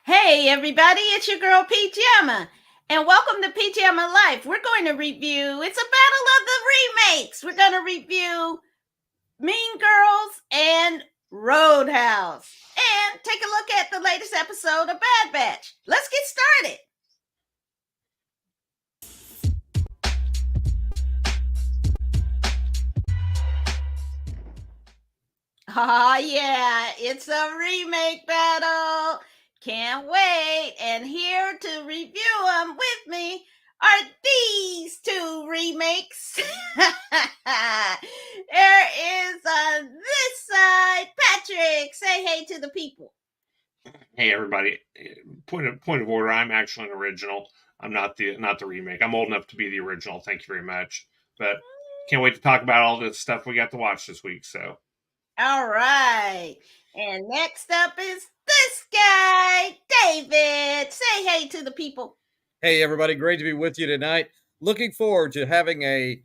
Hey everybody, it's your girl Pajama, and welcome to Pajama Life. We're going to review, it's a battle of the remakes. We're going to review Mean Girls and Roadhouse, and take a look at the latest episode of Bad Batch. Let's get started. Oh yeah, it's a remake battle. Can't wait. And here to review them with me are these two remakes. There is on this side, Patrick. Say hey to the people. Hey everybody! Point of order. I'm actually an original. I'm not the remake. I'm old enough to be the original. Thank you very much. But can't wait to talk about all this stuff we got to watch this week. So All right. And next up is this guy, David. Say hey to the people. Hey, everybody, great to be with you tonight. Looking forward to having a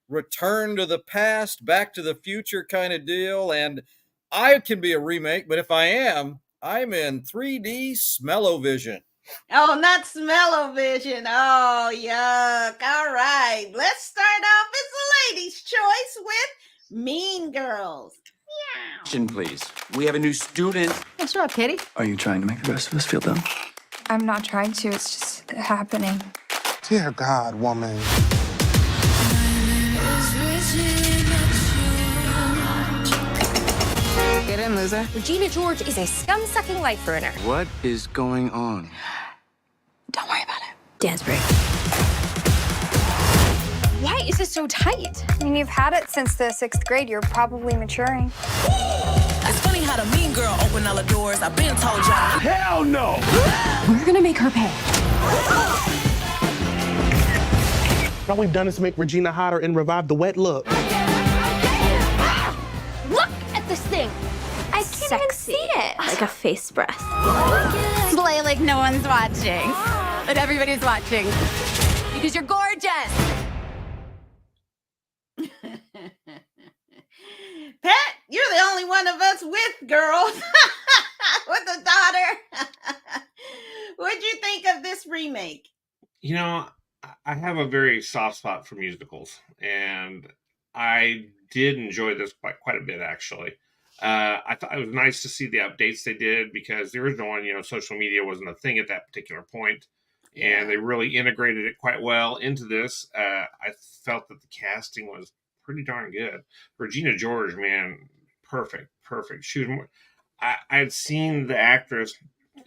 return to the past, back to the future kind of deal. And I can be a remake, but if I am, I'm in 3D smell-o-vision. Oh, not smell-o-vision. Oh, yuck. All right. Let's start off as the lady's choice with Mean Girls. Meow. Please. We have a new student. What's up, Kitty? Are you trying to make the rest of us feel dumb? I'm not trying to, it's just happening. Dear God, woman. Get in, loser. Regina George is a scum-sucking life ruiner. What is going on? Don't worry about it. Dance break. Why is this so tight? I mean, you've had it since the 6th grade. You're probably maturing. It's funny how the mean girl opened all the doors. I've been told y'all. Hell no! We're gonna make her pay. All we've done is make Regina hotter and revive the wet look. Look at this thing. I can't even see it. Like a face breath. Play like no one's watching. But everybody's watching. Because you're gorgeous. Pat, you're the only one of us with girls, with a daughter. What'd you think of this remake? I have a very soft spot for musicals, and I did enjoy this quite a bit actually. I thought it was nice to see the updates they did because the original one, social media wasn't a thing at that particular point, and they really integrated it quite well into this. I felt that the casting was pretty darn good. Regina George, man, perfect. She was more. I had seen the actress.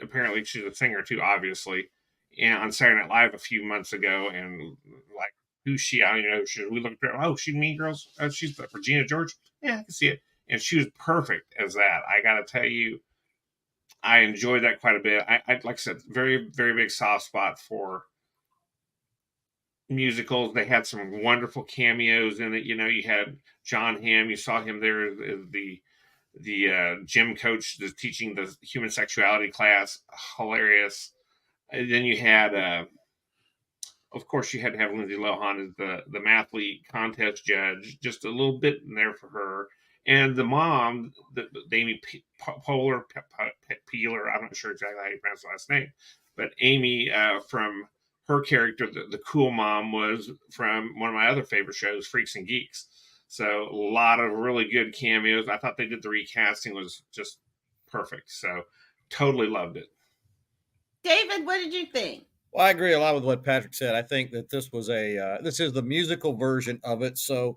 Apparently, she's a singer too, obviously, and on Saturday Night Live a few months ago, and like, who's she? I don't even know. We looked at her. Oh, she's Mean Girls. Oh, she's Regina George. Yeah, I can see it. And she was perfect as that. I got to tell you, I enjoyed that quite a bit. I like I said, very, very big soft spot for musicals. They had some wonderful cameos in it. You had John Hamm. You saw him there as the gym coach that's teaching the human sexuality class. Hilarious. And then you had, of course, you had to have Lindsay Lohan as the mathlete contest judge. Just a little bit in there for her. And the mom, the Amy Peeler, I'm not sure exactly how you pronounce the last name, but Amy from her character, the cool mom, was from one of my other favorite shows, Freaks and Geeks. So a lot of really good cameos. I thought they did the recasting was just perfect. So totally loved it. David, what did you think? Well, I agree a lot with what Patrick said. I think that this is the musical version of it. So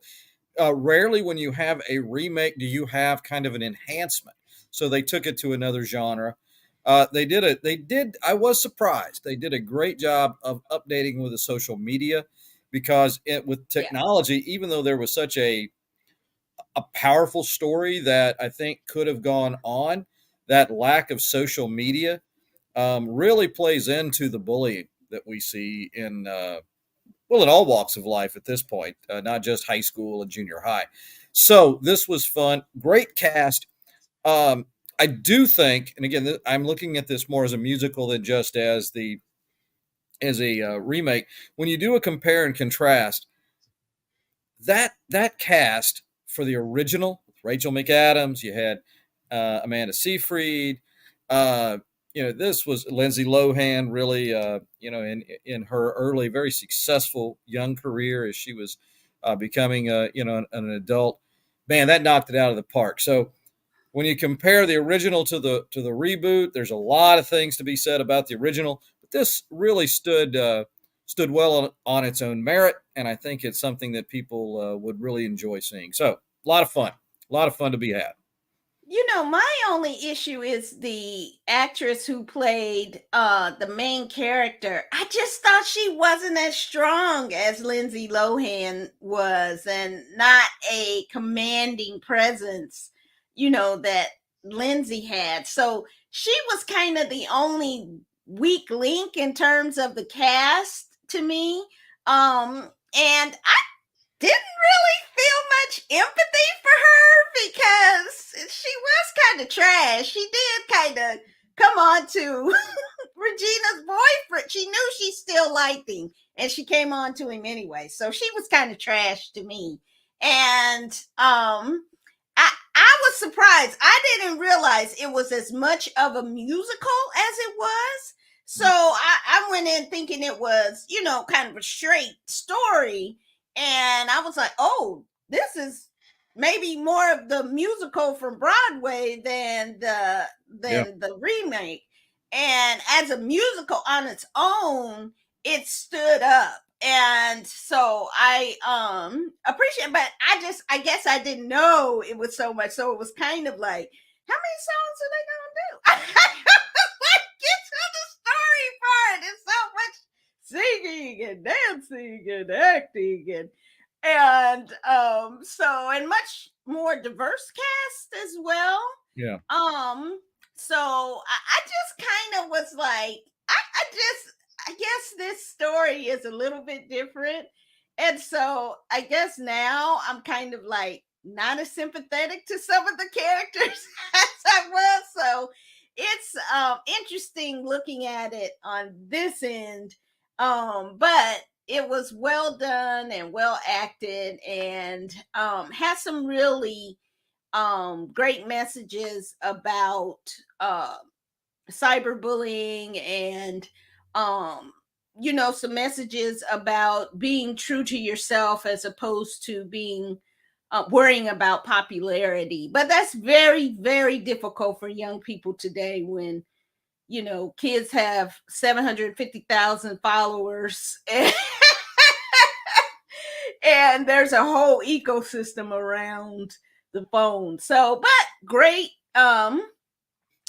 rarely when you have a remake do you have kind of an enhancement. So they took it to another genre. I was surprised. They did a great job of updating with the social media because with technology, even though there was such a powerful story that I think could have gone on, that lack of social media really plays into the bullying that we see in all walks of life at this point, not just high school and junior high. So this was fun. Great cast. I do think, and again, I'm looking at this more as a musical than just as a remake. When you do a compare and contrast, that cast for the original, Rachel McAdams, you had Amanda Seyfried, this was Lindsay Lohan really, in her early, very successful young career as she was becoming, an adult. Man, that knocked it out of the park. So when you compare the original to the reboot, there's a lot of things to be said about the original, but this really stood well on its own merit, and I think it's something that people would really enjoy seeing. So a lot of fun to be had. My only issue is the actress who played the main character. I just thought she wasn't as strong as Lindsay Lohan was, and not a commanding presence, that Lindsay had. So she was kind of the only weak link in terms of the cast to me. And I didn't really feel much empathy for her because she was kind of trash. She did kind of come on to Regina's boyfriend. She knew she still liked him, and she came on to him anyway. So she was kind of trash to me. And I was surprised. I didn't realize it was as much of a musical as it was. So I went in thinking it was, kind of a straight story. And I was like, oh, this is maybe more of the musical from Broadway than the remake. And as a musical on its own, it stood up. And so I appreciate, but I guess I didn't know it was so much. So it was kind of like, how many songs are they gonna do? Like, get to the story part. It's so much singing and dancing and acting and so much more diverse cast as well. Yeah. So I just kind of was like, I guess this story is a little bit different. And so I guess now I'm kind of like not as sympathetic to some of the characters as I was. So it's interesting looking at it on this end. But it was well done and well acted, and has some really great messages about cyberbullying and some messages about being true to yourself as opposed to being worrying about popularity. But that's very, very difficult for young people today when kids have 750,000 followers and there's a whole ecosystem around the phone. So, but great. Well,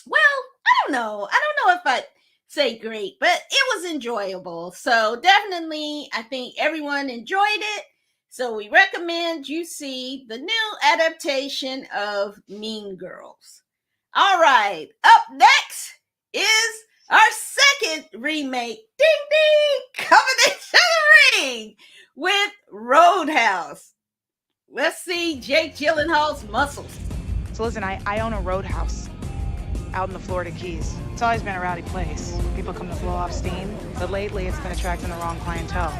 I don't know if I'd say great, but it was enjoyable. So definitely, I think everyone enjoyed it. So we recommend you see the new adaptation of Mean Girls. All right, up next is our second remake, ding ding, coming into the ring with Roadhouse. Let's see Jake Gyllenhaal's muscles. So listen, I own a roadhouse out in the Florida Keys. It's always been a rowdy place. People come to blow off steam, but lately it's been attracting the wrong clientele.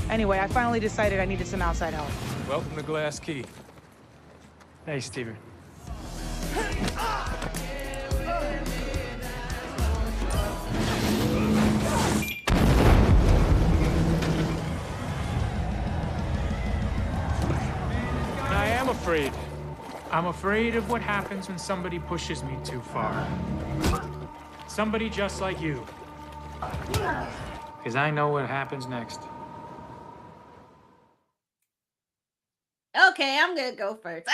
Anyway, I finally decided I needed some outside help. Welcome to Glass Key. Hey, Steven. I am afraid. I'm afraid of what happens when somebody pushes me too far. Somebody just like you. Because I know what happens next. Okay, I'm gonna go first.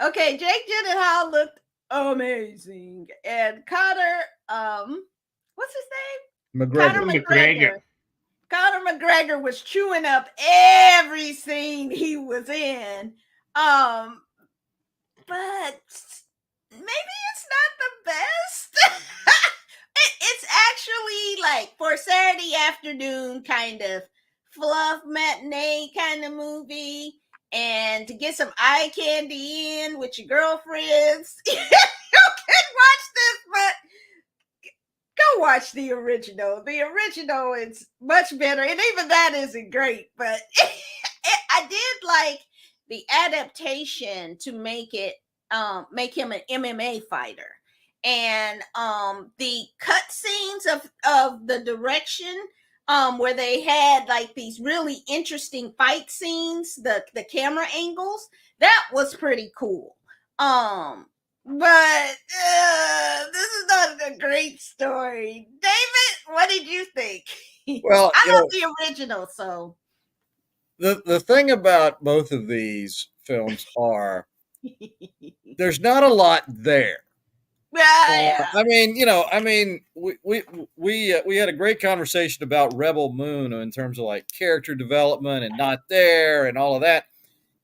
Okay, Jake Gyllenhaal looked amazing, and Connor, what's his name? McGregor. Conor McGregor. Conor McGregor was chewing up every scene he was in. But maybe it's not the best. It's actually like for Saturday afternoon kind of fluff matinee kind of movie, and to get some eye candy in with your girlfriends. You can watch this, but go watch the original. The original is much better, and even that isn't great, but I did like the adaptation to make him an MMA fighter. And the cut scenes of the direction, where they had like these really interesting fight scenes, the camera angles, that was pretty cool. But this is not a great story. David, what did you think? Well, I love the original, so the thing about both of these films are there's not a lot there. Yeah. I mean, we had a great conversation about Rebel Moon in terms of like character development and not there and all of that.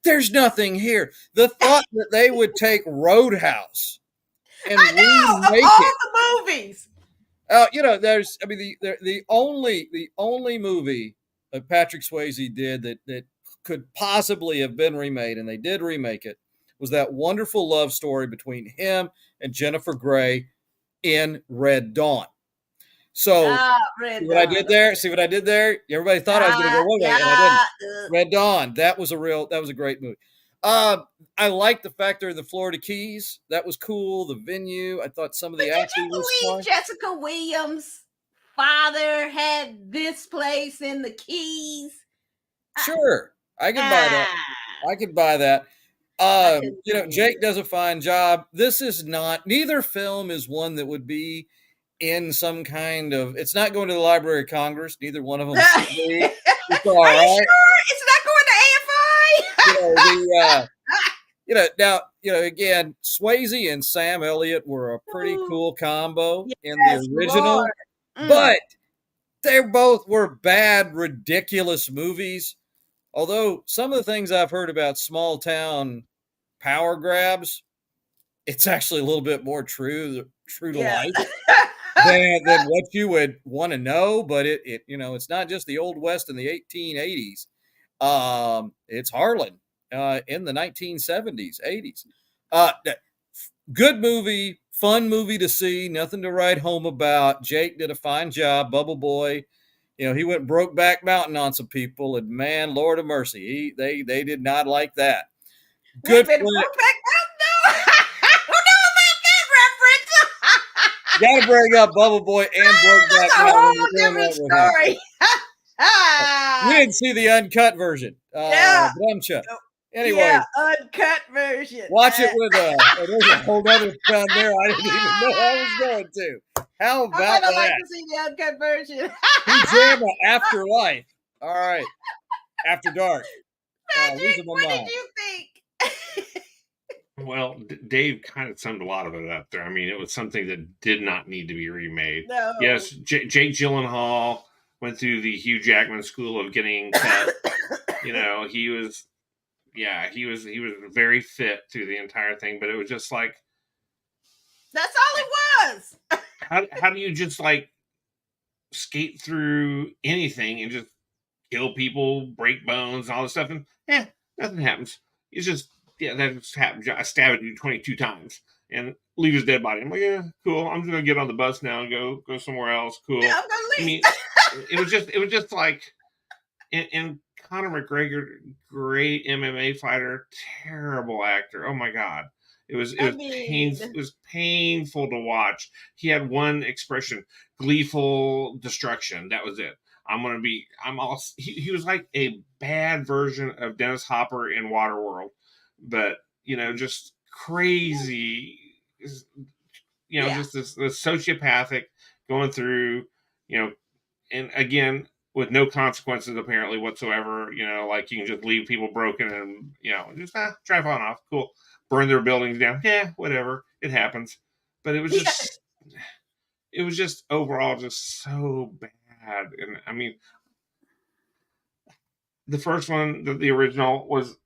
There's nothing here. The thought that they would take Roadhouse and remake of all it. the movies. There's, I mean, the only movie that Patrick Swayze did that could possibly have been remade, and they did remake it, was that wonderful love story between him and Jennifer Grey in Red Dawn. So, see what I did there? See what I did there? Everybody thought I was going to go one way, and I didn't. Red Dawn. That was a great movie. I like the fact they're in the Florida Keys. That was cool. The venue. I thought some of the acting was fun. Jessica Williams' father had this place in the Keys. Sure, I can buy that. I could buy that. Jake does a fine job. This is not. Neither film is one that would be in some kind of. It's not going to the Library of Congress. Neither one of them. It's all right. Are you sure it's not going to AFI? Again, Swayze and Sam Elliott were a pretty cool combo in the original, but they both were bad, ridiculous movies. Although some of the things I've heard about small town power grabs, it's actually a little bit more true to life than what you would want to know. But it's not just the Old West in the 1880s. It's Harlan in the 1970s, 80s. Good movie, fun movie to see, nothing to write home about. Jake did a fine job. Bubble Boy, he went Brokeback Mountain on some people, and man, Lord of mercy, they did not like that. Good Brokeback Mountain? Who knew about that reference? Got to bring up Bubble Boy and Brokeback That's a whole different story. You didn't see the uncut version. Anyway, uncut version. Watch it with there's a whole other down there I didn't even know I was going to. How about that? I'd like to see the uncut version. Pajama Afterlife. All right. After Dark. Patrick, what did you think? Well, Dave kind of summed a lot of it up there. I mean, it was something that did not need to be remade. No. Yes, Jake Gyllenhaal went through the Hugh Jackman school of getting cut. He was very fit through the entire thing, but it was just like, that's all it was. How do you just like skate through anything and just kill people, break bones, and all this stuff, and nothing happens. It's just that just happened. I stabbed you 22 times and leave his dead body. I'm like, yeah, cool. I'm just gonna get on the bus now and go somewhere else. Cool. Yeah, I'm gonna leave. I mean, it was just like, and Conor McGregor, great MMA fighter, terrible actor. Oh my God. It was painful to watch. He had one expression, gleeful destruction. That was it. He was like a bad version of Dennis Hopper in Waterworld, but just crazy, just this sociopathic going through, and again, with no consequences apparently whatsoever, like you can just leave people broken and, just drive on off. Cool. Burn their buildings down. Yeah, whatever. It happens. But it was just overall just so bad. And I mean, the first one, the original, was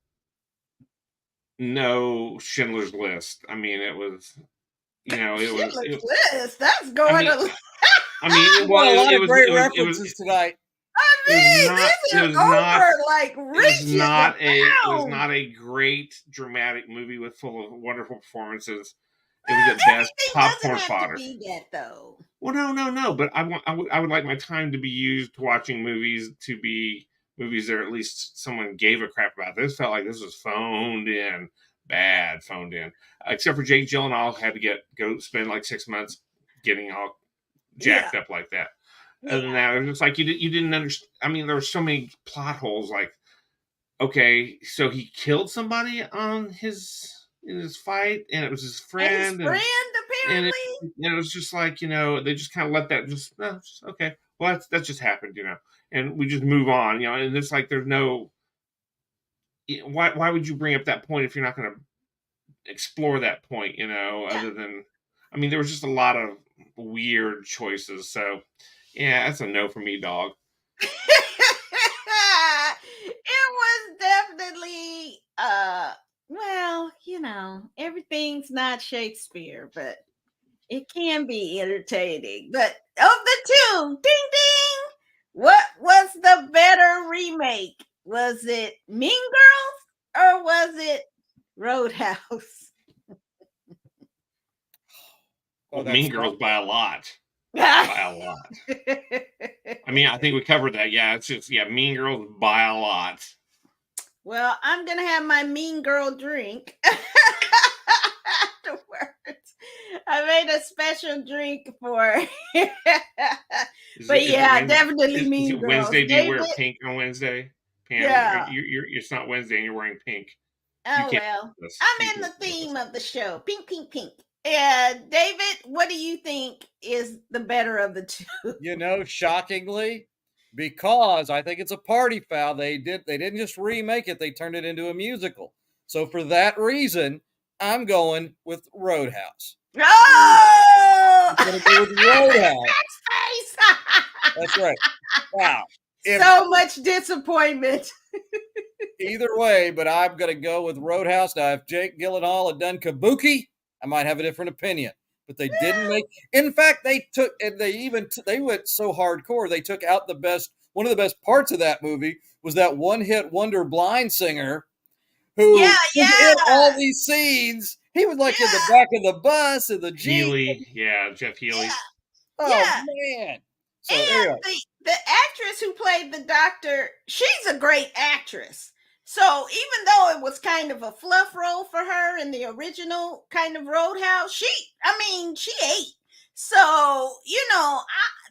no Schindler's List. I mean, it was, Schindler's List. That's going to. I mean, it was a lot of great references tonight. It was not a great dramatic movie full of wonderful performances. It was at best popcorn fodder. Be that, though. Well, no. But I would like my time to be used to watching movies to be movies there at least someone gave a crap about. This felt like this was phoned in, phoned in. Except for Jake Gyllenhaal had to go spend like 6 months getting all jacked up like that. Other than that, it was just like you didn't understand. I mean, there were so many plot holes. Like, okay, so he killed somebody in his fight, and it was his friend, apparently. And it was just like, they just kind of let that just okay. Well, that just happened, and we just move on, and it's like there's no. Why would you bring up that point if you're not going to explore that point? Other than, I mean, there was just a lot of weird choices. So, yeah, that's a no for me, dog. It was definitely well, everything's not Shakespeare, but it can be entertaining. But of the two, ding ding, what was the better remake? Was it Mean Girls or was it Roadhouse? Well, Mean Girls by a lot. By a lot. I mean, I think we covered that. Yeah, it's just Mean Girls by a lot. Well, I'm gonna have my Mean Girl drink afterwards. I made a special drink for. But definitely Mean Girls. Wednesday, do you wear pink on Wednesday? Pam, yeah, it's not Wednesday, and you're wearing pink. Oh well, I'm in the theme of the show. Pink, pink, pink. And David, what do you think is the better of the two? Shockingly, because I think it's a party foul. They didn't just remake it; they turned it into a musical. So for that reason, I'm going with Roadhouse. Oh, I'm going to go with Roadhouse. That's right. Wow. So much disappointment. Either way, but I'm going to go with Roadhouse. Now, if Jake Gyllenhaal had done Kabuki, I might have a different opinion. But they didn't make. In fact, they went so hardcore. They took out one of the best parts of that movie was that one-hit wonder blind singer who was in all these scenes. He was like in the back of the bus in the Jeep. Jeff Healey. Oh man. So, and the actress who played the doctor, she's a great actress. So even though it was kind of a fluff role for her in the original kind of Roadhouse, she ate. So,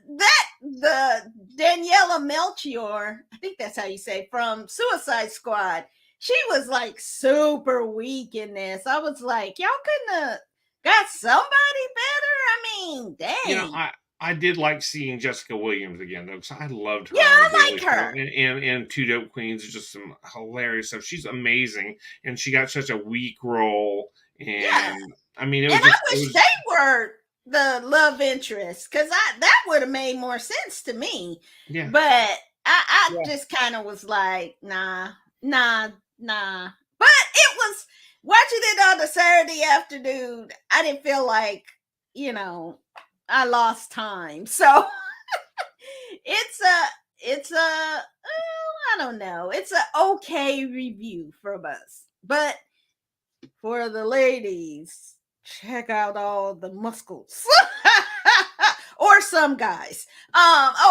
the Daniela Melchior, I think that's how you say, from Suicide Squad, she was like super weak in this. I was like, y'all couldn't have got somebody better? I mean, dang. I did like seeing Jessica Williams again, though, because I loved her. Yeah, I like her. And Two Dope Queens is just some hilarious stuff. She's amazing, and she got such a weak role. And I mean, I wish they were the love interest, because that would have made more sense to me. Yeah. But I just kind of was like, nah. But it was watching it on a Saturday afternoon. I didn't feel like, I lost time. So it's I don't know. It's an okay review from us. But for the ladies, check out all the muscles. Or some guys.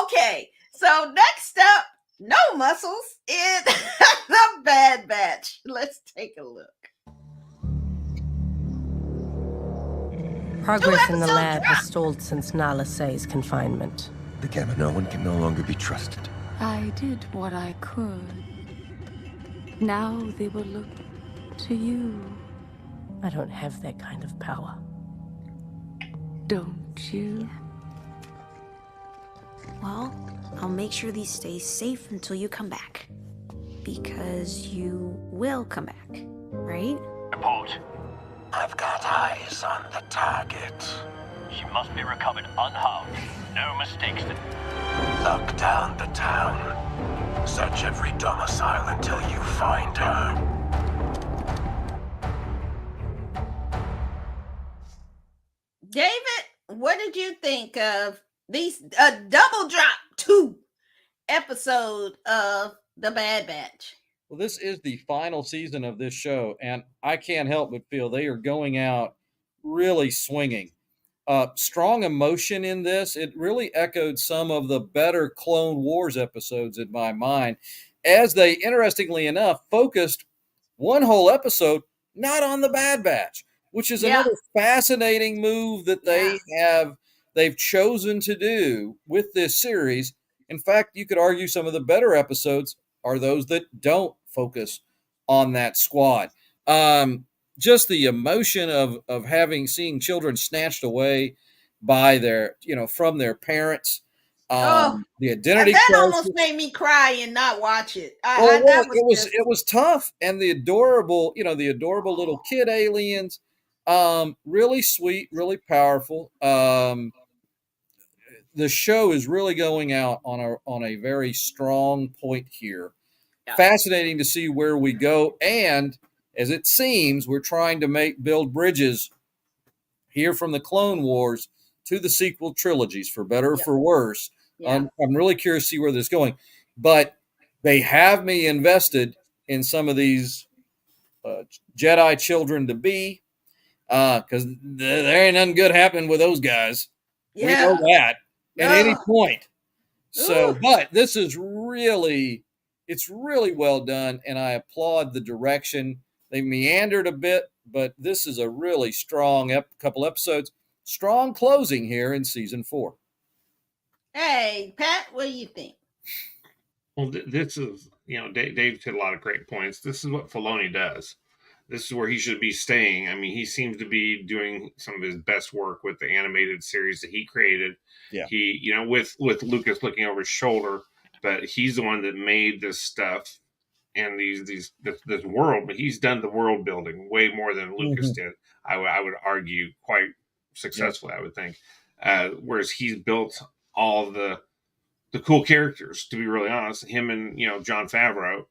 Okay. So next up, no muscles in The Bad Batch. Let's take a look. Progress in the lab has stalled since Nala Say's confinement. The Kaminoan can no longer be trusted. I did what I could. Now they will look to you. I don't have that kind of power. Don't you? Well, I'll make sure these stay safe until you come back. Because you will come back, right? Report. I've got eyes on the target. She must be recovered unharmed. No mistakes. Lock down the town. Search every domicile until you find her. David, what did you think of these double drop 2 episode of The Bad Batch? Well, this is the final season of this show, and I can't help but feel they are going out really swinging. Strong emotion in this. It really echoed some of the better Clone Wars episodes in my mind. as they, interestingly enough, focused one whole episode not on the Bad Batch, which is Yeah. another fascinating move that they've chosen to do with this series. In fact, you could argue some of the better episodes are those that don't focus on that squad. Just the emotion of seeing children snatched away by their, from their parents. The identity that crisis. almost made me cry and not watch it. Well, That was just... it was tough, and the adorable little kid aliens, really sweet, really powerful. The show is really going out on a very strong point here. Yeah. Fascinating to see where we go, and as it seems, we're trying to build bridges here from the Clone Wars to the sequel trilogies, for better or for worse. Yeah. I'm really curious to see where this is going, but they have me invested in some of these Jedi children to be, because there ain't nothing good happening with those guys. Yeah. We know that at any No. point. So, Ooh. but this is really, it's really well done, and I applaud the direction. They meandered a bit, but this is a really strong couple episodes. Strong closing here in season 4. Hey, Pat, what do you think? Well, this is, Dave hit a lot of great points. This is what Filoni does. This is where he should be staying. I mean, he seems to be doing some of his best work with the animated series that he created. Yeah. He, with Lucas looking over his shoulder, but he's the one that made this stuff and this world. But he's done the world building way more than Lucas did. I would argue quite successfully. I would think. Whereas he's built all the cool characters. To be really honest, him and Jon Favreau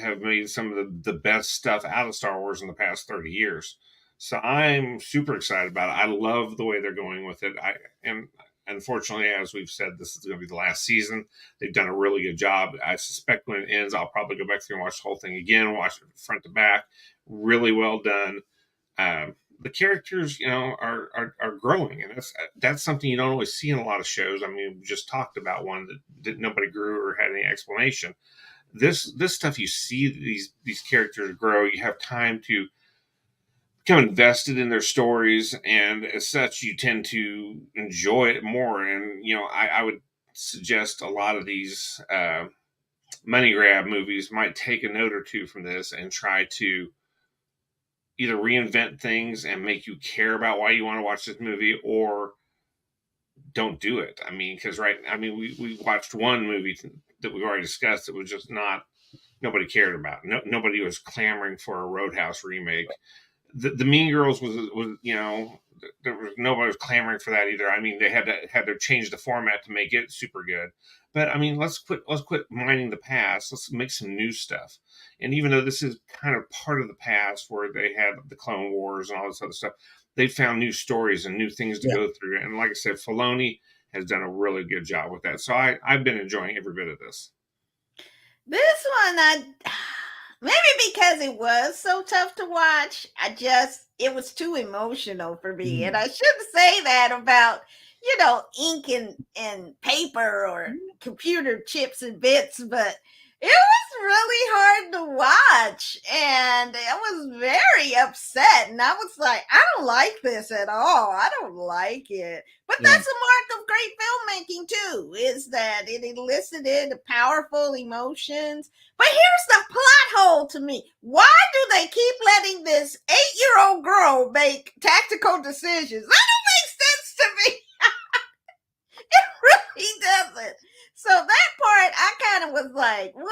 have made some of the best stuff out of Star Wars in the past 30 years. So I'm super excited about it. I love the way they're going with it. And unfortunately, as we've said, this is going to be the last season. They've done a really good job. I suspect when it ends, I'll probably go back through and watch the whole thing again, watch it front to back. Really well done. The characters, are growing, and that's something you don't always see in a lot of shows. I mean, we just talked about one that nobody grew or had any explanation. This stuff, you see these characters grow. You have time to become invested in their stories, and as such, you tend to enjoy it more. And I would suggest a lot of these money grab movies might take a note or two from this and try to either reinvent things and make you care about why you want to watch this movie, or don't do it. I mean, because we watched one movie that we've already discussed that was just nobody cared about. Nobody was clamoring for a Roadhouse remake. The Mean Girls was there was nobody was clamoring for that either. I mean, they had to change the format to make it super good. But I mean, let's quit mining the past. Let's make some new stuff. And even though this is kind of part of the past where they had the Clone Wars and all this other stuff, they found new stories and new things to go through. And like I said, Filoni has done a really good job with that. So I've been enjoying every bit of this. This one, maybe because it was so tough to watch, it was too emotional for me. And I shouldn't say that about, ink and paper or computer chips and bits, but it was really hard to watch. And I was very upset. And I was like, I don't like this at all. I don't like it. But that's a mark of great filmmaking too, is that it elicited powerful emotions. But here's the plot hole to me. Why do they keep letting this 8-year-old girl make tactical decisions? That don't make sense to me. It really doesn't. So that part, I kind of was like, what?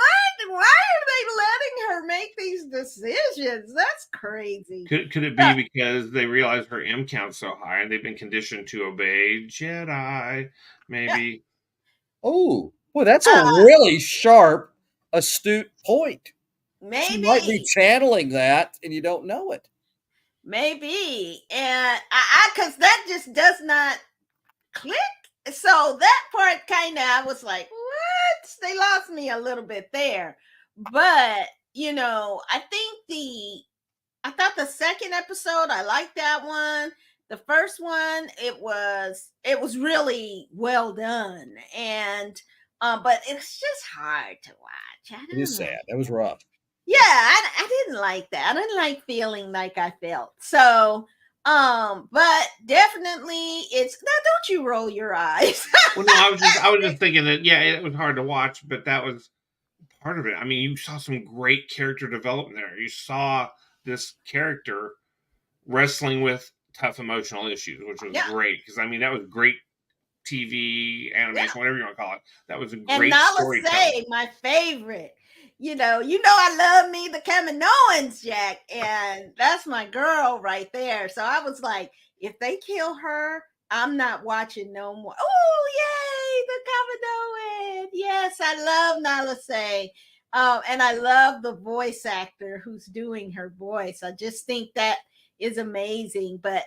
Why are they letting her make these decisions? That's crazy. Could it be because they realize her M count's so high and they've been conditioned to obey Jedi? Maybe. Oh, well, that's a really sharp, astute point. Maybe. She might be channeling that and you don't know it. Maybe. And because that just does not click. So that part kind of, I was like, what? They lost me a little bit there. But, I thought the second episode, I liked that one. The first one, it was really well done. And, but it's just hard to watch. It is sad. That was rough. Yeah, I didn't like that. I didn't like feeling like I felt. So, but definitely it's now. Don't you roll your eyes? Well, no, I was just thinking that it was hard to watch, but that was part of it. I mean, you saw some great character development there. You saw this character wrestling with tough emotional issues, which was great because I mean that was great TV animation, whatever you want to call it. That was a And great Nala storytelling. Say, my favorite. You know, I love me the Kaminoans, Jack, and that's my girl right there. So I was like, if they kill her, I'm not watching no more. Oh, yay, the Kaminoan! Yes, I love Nala Say, and I love the voice actor who's doing her voice. I just think that is amazing. But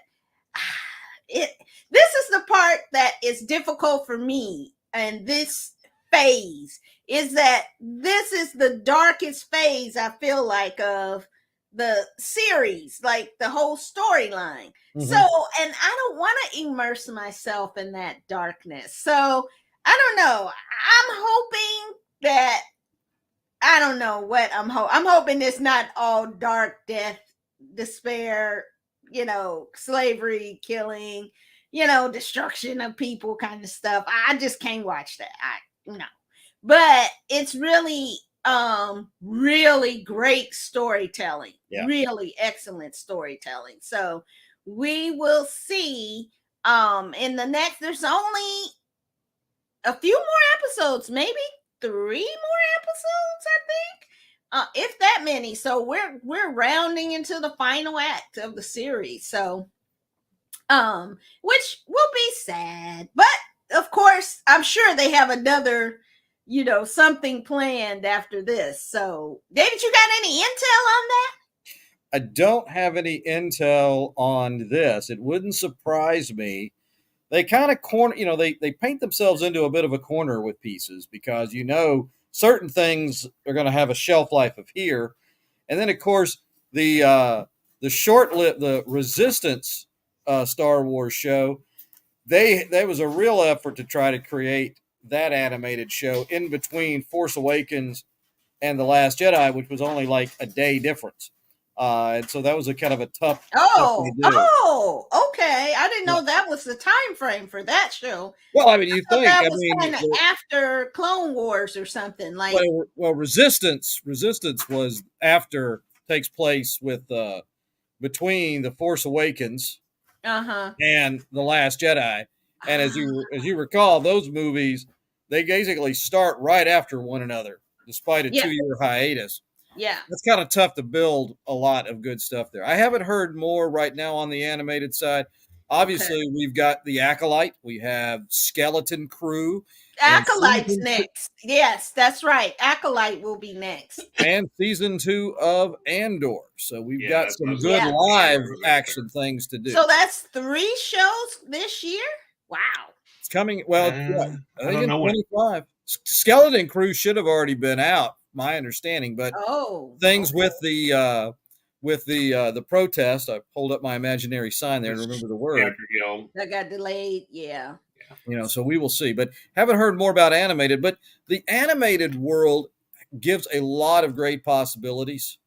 this is the part that is difficult for me, and this phase is that this is the darkest phase I feel like of the series, like the whole storyline. So, and I don't want to immerse myself in that darkness. So, I don't know. I'm hoping that I don't know what I'm hoping it's not all dark, death, despair, slavery, killing, destruction of people kind of stuff. I just can't watch that. But it's really great storytelling. Yeah. Really excellent storytelling. So we will see in the next, there's only a few more episodes, maybe 3 more episodes, I think. If that many. So we're rounding into the final act of the series. So which will be sad, but of course I'm sure they have another something planned after this. So David, you got any intel on that? I don't have any intel on this. It wouldn't surprise me. They kind of they paint themselves into a bit of a corner with pieces because certain things are going to have a shelf life of here, and then of course the short-lived the Resistance Star Wars show. There was a real effort to try to create that animated show in between Force Awakens and The Last Jedi, which was only like a day difference. And so that was a kind of a tough thing to do. Okay. I didn't know that was the time frame for that show. Well, I mean, you think that was kind of after Clone Wars or something like. Well, Resistance was takes place with between The Force Awakens and The Last Jedi, and as you recall, those movies they basically start right after one another, despite a 2-year hiatus. Yeah. It's kind of tough to build a lot of good stuff there. I haven't heard more right now on the animated side. Obviously, we've got The Acolyte. We have Skeleton Crew. Acolyte's next. Yes, that's right. Acolyte will be next. And season 2 of Andor. So we've got some good live action things to do. So that's 3 shows this year? Wow. It's coming. Well, I think in 25. Skeleton Crew should have already been out, my understanding, but things with the protest. I pulled up my imaginary sign there to remember the word. That got delayed. Yeah. So we will see, but haven't heard more about animated. But the animated world gives a lot of great possibilities,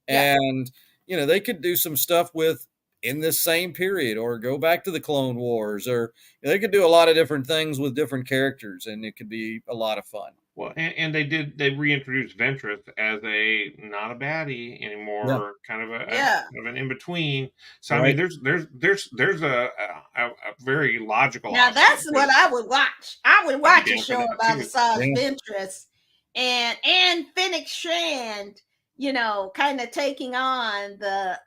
and they could do some stuff with in this same period, or go back to the Clone Wars, or they could do a lot of different things with different characters, and it could be a lot of fun. Well, and they reintroduced Ventress as not a baddie anymore, kind of an in between. So I mean, there's a very logical. Now that's what I would watch. I would watch a show about Asajj Ventress and Fennec Shand, kind of taking on the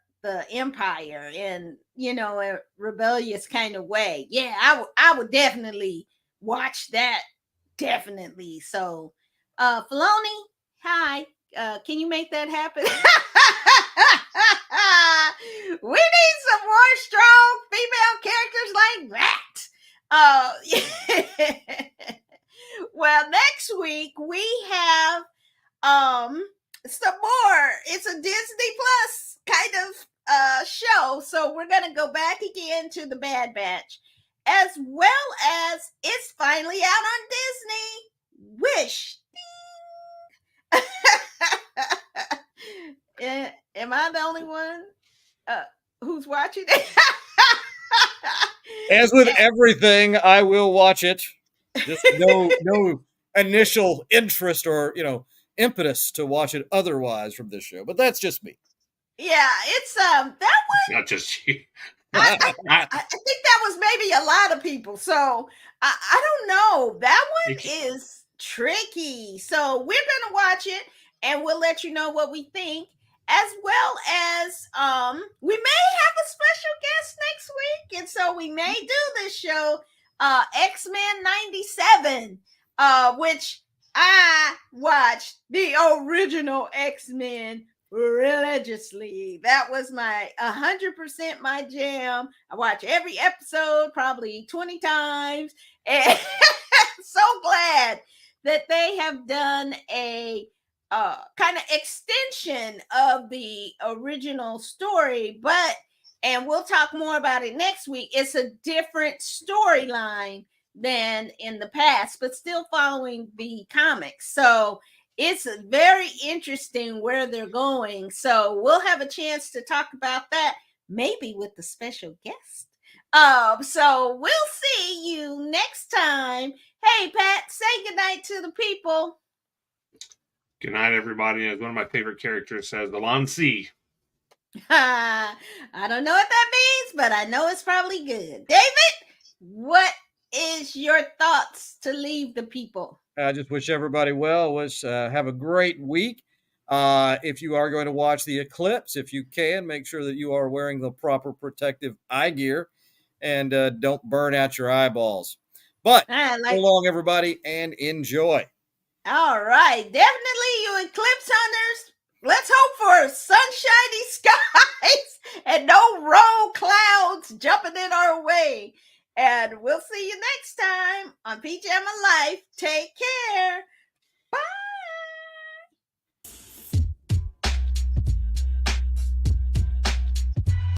Empire in a rebellious kind of way. Yeah, I would definitely watch that. Definitely. So, Filoni, hi. Can you make that happen? We need some more strong female characters like that. Well, next week we have some more. It's a Disney Plus kind of show. So we're gonna go back again to the Bad Batch, as well as it's finally out on Disney. Wish. Am I the only one who's watching it? As with everything, I will watch it. Just no initial interest or impetus to watch it otherwise from this show. But that's just me. Yeah, it's that one. It's not just you. I think that was maybe a lot of people. So I don't know. That one is tricky. So we're gonna watch it and we'll let you know what we think, as well as we may have a special guest next week, and so we may do this show X-Men 97, which I watched the original X-Men religiously. That was my 100% my jam. I watch every episode probably 20 times, and so glad that they have done a kind of extension of the original story. And we'll talk more about it next week. It's a different storyline than in the past, but still following the comics. So it's very interesting where they're going. So we'll have a chance to talk about that, maybe with the special guest. So we'll see you next time. Hey, Pat, say goodnight to the people. Good night, everybody. As one of my favorite characters says, Alonsi. I don't know what that means, but I know it's probably good. David, what is your thoughts to leave the people? I just wish everybody well. Have a great week. If you are going to watch the eclipse, if you can, make sure that you are wearing the proper protective eye gear and don't burn out your eyeballs. But so long, everybody, and enjoy. All right. Definitely, you eclipse hunters. Let's hope for sunshiny skies and no rogue clouds jumping in our way. And we'll see you next time on Pajama Life. Take care.